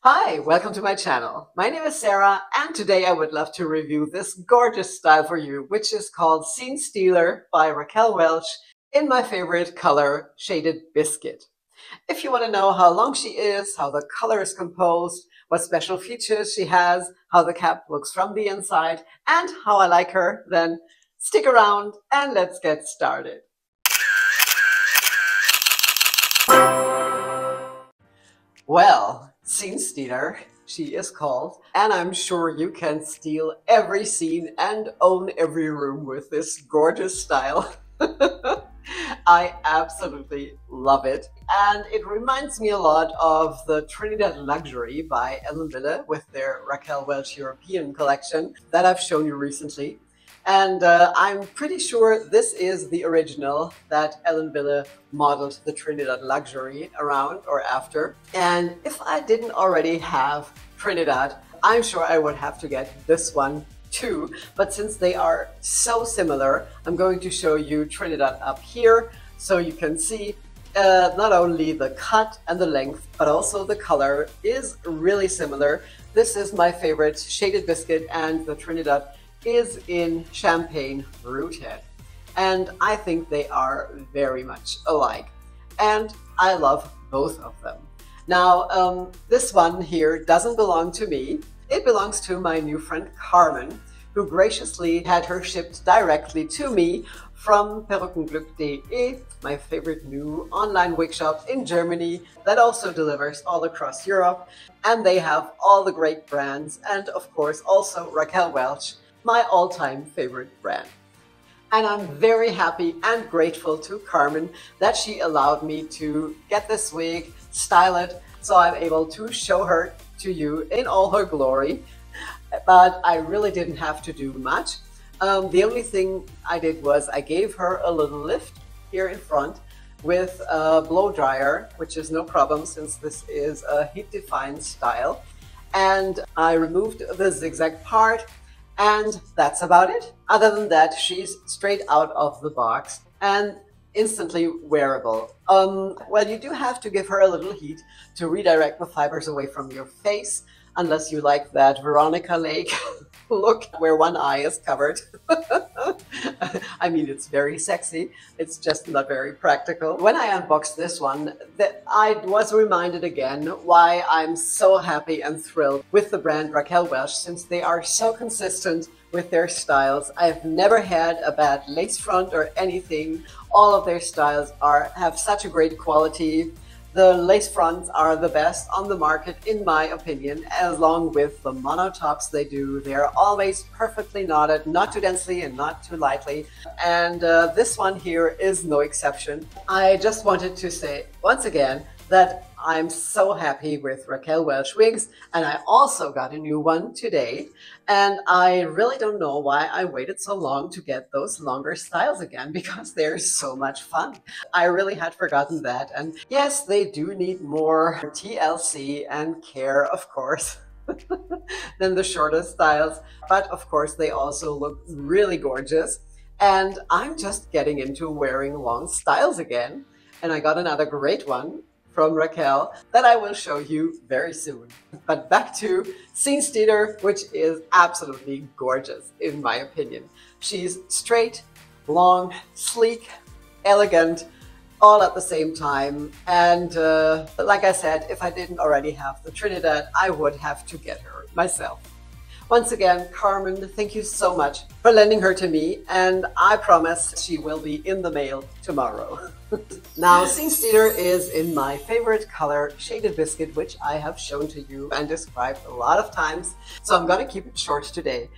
Hi, welcome to my channel. My name is Sarah, and today I would love to review this gorgeous style for you, which is called Scene Stealer by Raquel Welch in my favorite color, Shaded Biscuit. If you want to know how long she is, how the color is composed, what special features she has, how the cap looks from the inside, and how I like her, then stick around and let's get started. Well, Scene Stealer, she is called, and I'm sure you can steal every scene and own every room with this gorgeous style. I absolutely love it, and it reminds me a lot of the Trinidad Luxury by Ellen Wille with their Raquel Welch European collection that I've shown you recently. And I'm pretty sure this is the original that Ellen Wille modeled the Trinidad Luxury around or after. And if I didn't already have Trinidad, I'm sure I would have to get this one too. But since they are so similar, I'm going to show you Trinidad up here so you can see not only the cut and the length, but also the color is really similar. This is my favorite Shaded Biscuit, and the Trinidad is in champagne rooted, and I think they are very much alike, and I love both of them. Now this one here doesn't belong to me. It belongs to my new friend Carmen, who graciously had her shipped directly to me from Perückenglück.de, my favorite new online wig shop in Germany that also delivers all across Europe, and they have all the great brands, and of course also Raquel Welch, my all-time favorite brand. And I'm very happy and grateful to Carmen that she allowed me to get this wig, style it, so I'm able to show her to you in all her glory. But I really didn't have to do much. The only thing I did was I gave her a little lift here in front with a blow dryer, which is no problem since this is a heat-defined style. And I removed the zigzag part, and that's about it. Other than that, she's straight out of the box and instantly wearable. Well, you do have to give her a little heat to redirect the fibers away from your face, unless you like that Veronica Lake look where one eye is covered. I mean, it's very sexy. It's just not very practical. When I unboxed this one, I was reminded again why I'm so happy and thrilled with the brand Raquel Welch, since they are so consistent with their styles. I've never had a bad lace front or anything. All of their styles have such a great quality. The lace fronts are the best on the market, in my opinion, along with the monotops they do. They're always perfectly knotted, not too densely and not too lightly. And this one here is no exception. I just wanted to say once again that I'm so happy with Raquel Welch wigs, and I also got a new one today. And I really don't know why I waited so long to get those longer styles again, because they're so much fun. I really had forgotten that. And yes, they do need more TLC and care, of course, than the shorter styles. But of course, they also look really gorgeous. And I'm just getting into wearing long styles again. And I got another great one from Raquel that I will show you very soon. But back to Scene Stealer, which is absolutely gorgeous in my opinion. She's straight, long, sleek, elegant, all at the same time. And like I said, if I didn't already have the Trinidad, I would have to get her myself. Once again, Carmen, thank you so much for lending her to me, and I promise she will be in the mail tomorrow. Now, Scene Stealer is in my favorite color, Shaded Biscuit, which I have shown to you and described a lot of times, so I'm going to keep it short today.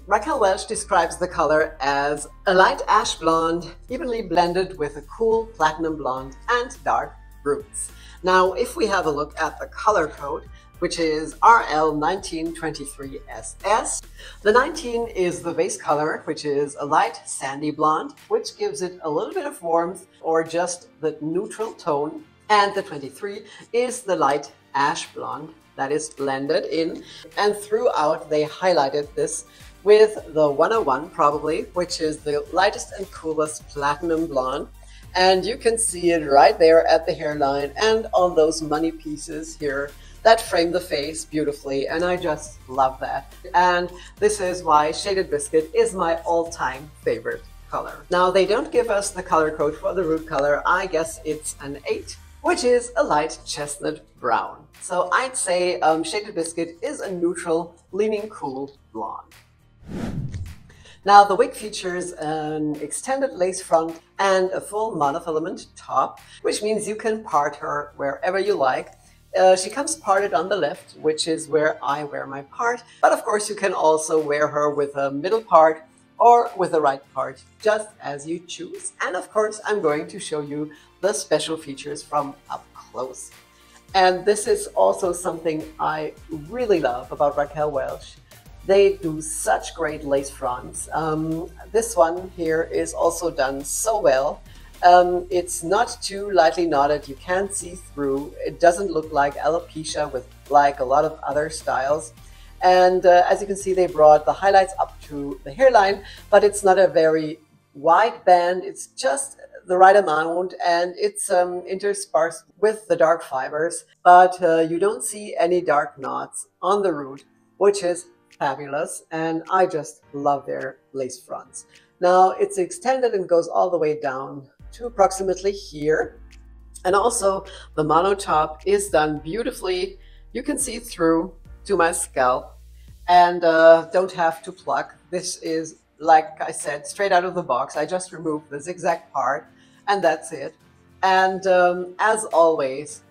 Raquel Welch describes the color as a light ash blonde, evenly blended with a cool platinum blonde and dark roots. Now, if we have a look at the color code, which is RL1923SS. The 19 is the base color, which is a light sandy blonde, which gives it a little bit of warmth or just the neutral tone. And the 23 is the light ash blonde that is blended in. And throughout, they highlighted this with the 101 probably, which is the lightest and coolest platinum blonde. And you can see it right there at the hairline and on those money pieces here that frame the face beautifully, and I just love that. And this is why Shaded Biscuit is my all-time favorite color. Now, they don't give us the color code for the root color. I guess it's an 8, which is a light chestnut brown. So I'd say Shaded Biscuit is a neutral, leaning cool blonde. Now, the wig features an extended lace front and a full monofilament top, which means you can part her wherever you like. She comes parted on the left, which is where I wear my part, but of course you can also wear her with a middle part or with a right part, just as you choose. And of course, I'm going to show you the special features from up close. And this is also something I really love about Raquel Welch. They do such great lace fronts. This one here is also done so well. It's not too lightly knotted. You can't see through. It doesn't look like alopecia with like a lot of other styles. And as you can see, they brought the highlights up to the hairline, but it's not a very wide band. It's just the right amount, and it's interspersed with the dark fibers, but you don't see any dark knots on the root, which is fabulous, and I just love their lace fronts. Now, it's extended and goes all the way down to approximately here, and also the mono top is done beautifully. You can see through to my scalp and don't have to pluck. This is, like I said, straight out of the box. I just removed the zigzag part and that's it. And as always,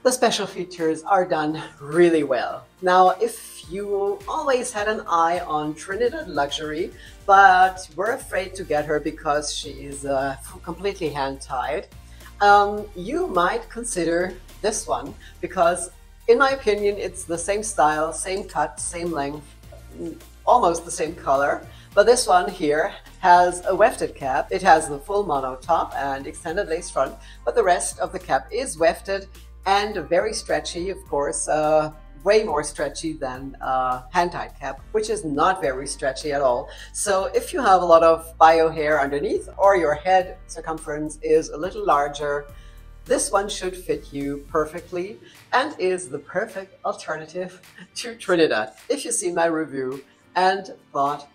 the special features are done really well. Now, if you always had an eye on Trinidad luxury, but were afraid to get her because she's completely hand-tied, you might consider this one, because in my opinion, it's the same style, same cut, same length, almost the same color. But this one here has a wefted cap. It has the full mono top and extended lace front, but the rest of the cap is wefted and very stretchy, of course, way more stretchy than hand-tied cap, which is not very stretchy at all. So if you have a lot of bio hair underneath, or your head circumference is a little larger, this one should fit you perfectly and is the perfect alternative to Trinidad. If you see my review and thought,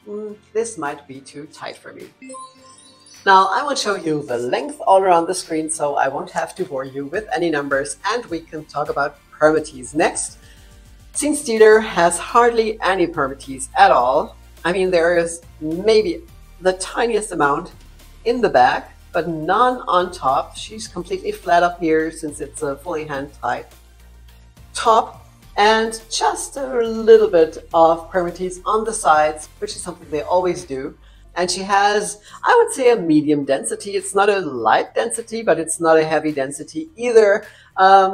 this might be too tight for me. Now, I will show you the length all around the screen, so I won't have to bore you with any numbers, and we can talk about permatease next. Scene Stealer has hardly any permatease at all. I mean, there is maybe the tiniest amount in the back, but none on top. She's completely flat up here since it's a fully hand-tied top, and just a little bit of permatease on the sides, which is something they always do. And she has, I would say, a medium density. It's not a light density, but it's not a heavy density either.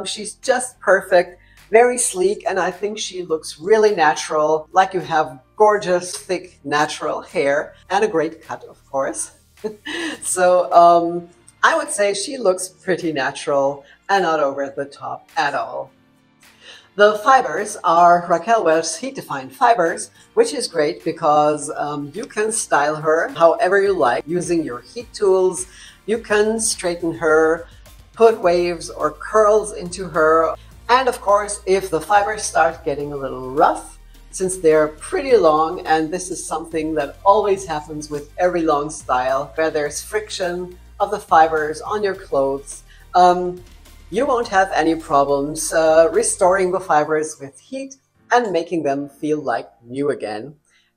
She's just perfect, very sleek, and I think she looks really natural, like you have gorgeous, thick, natural hair, and a great cut, of course. So I would say she looks pretty natural and not over the top at all. The fibers are Raquel Welch heat-defined fibers, which is great because you can style her however you like using your heat tools. You can straighten her, put waves or curls into her. And of course, if the fibers start getting a little rough, since they're pretty long, and this is something that always happens with every long style, where there's friction of the fibers on your clothes, you won't have any problems restoring the fibers with heat and making them feel like new again.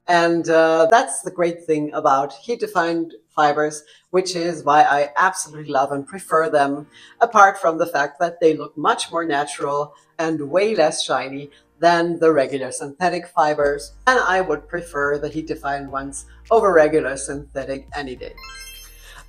And that's the great thing about heat-defined fibers, which is why I absolutely love and prefer them, apart from the fact that they look much more natural and way less shiny than the regular synthetic fibers. And I would prefer the heat-defined ones over regular synthetic any day.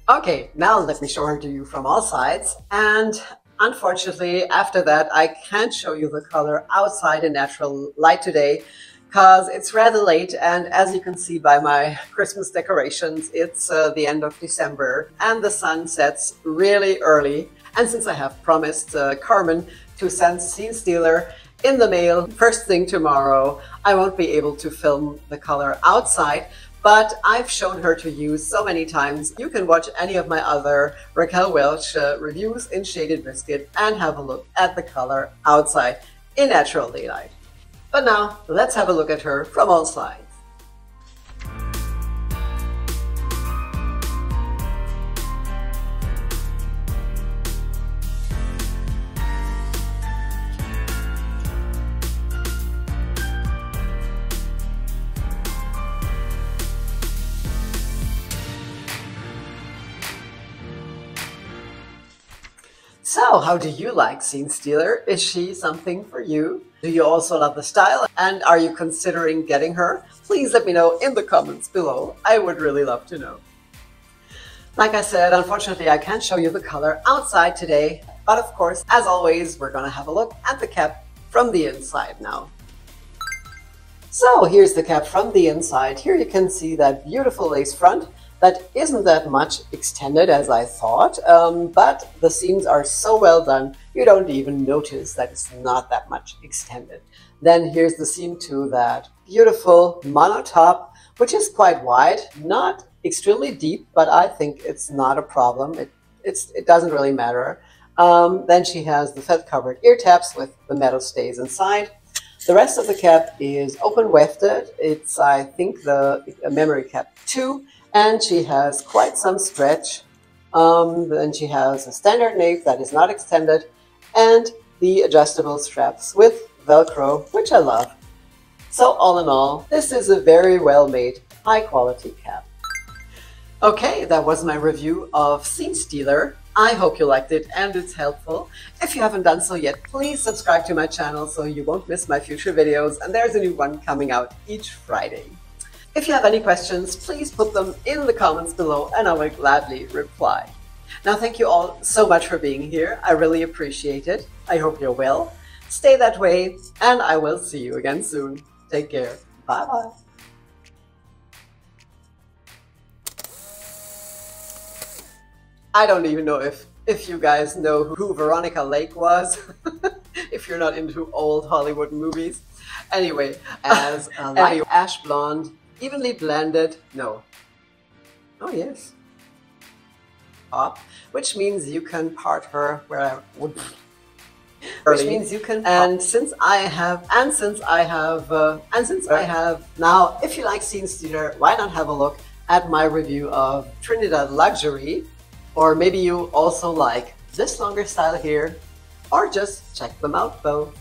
Okay, now let me show her to you from all sides. And unfortunately, after that, I can't show you the color outside in natural light today because it's rather late, and as you can see by my Christmas decorations, it's the end of December and the sun sets really early. And since I have promised Carmen to send Scene Stealer in the mail first thing tomorrow, I won't be able to film the color outside. But I've shown her to you so many times. You can watch any of my other Raquel Welch reviews in Shaded Biscuit and have a look at the color outside. in natural daylight. But now let's have a look at her from all sides. So, how do you like Scene Stealer? Is she something for you? Do you also love the style? And are you considering getting her? Please let me know in the comments below. I would really love to know. Like I said, unfortunately I can't show you the color outside today, but of course, as always, we're gonna have a look at the cap from the inside now. So here's the cap from the inside. Here you can see that beautiful lace front. That isn't that much extended as I thought, but the seams are so well done, you don't even notice that it's not that much extended. Then here's the seam to that beautiful mono top, which is quite wide, not extremely deep, but I think it's not a problem. It doesn't really matter. Then she has the felt-covered ear tabs with the metal stays inside. The rest of the cap is open wefted. It's, I think, a memory cap 2. And she has quite some stretch. Then she has a standard nape that is not extended and the adjustable straps with Velcro, which I love. So all in all, this is a very well made, high quality cap. Okay, that was my review of Scene Stealer. I hope you liked it and it's helpful. If you haven't done so yet, please subscribe to my channel so you won't miss my future videos, and there's a new one coming out each Friday. If you have any questions, please put them in the comments below and I will gladly reply. Now, thank you all so much for being here. I really appreciate it. I hope you're well. Stay that way, and I will see you again soon. Take care. Bye-bye. I don't even know if you guys know who Veronica Lake was, if you're not into old Hollywood movies. Anyway, as a light ash blonde, evenly blended, no. Oh yes. Up, which means you can part her where I would. Which means you can. And since I have now, if you like Scene Stealer, why not have a look at my review of Trinidad Luxury, or maybe you also like this longer style here, or just check them out both.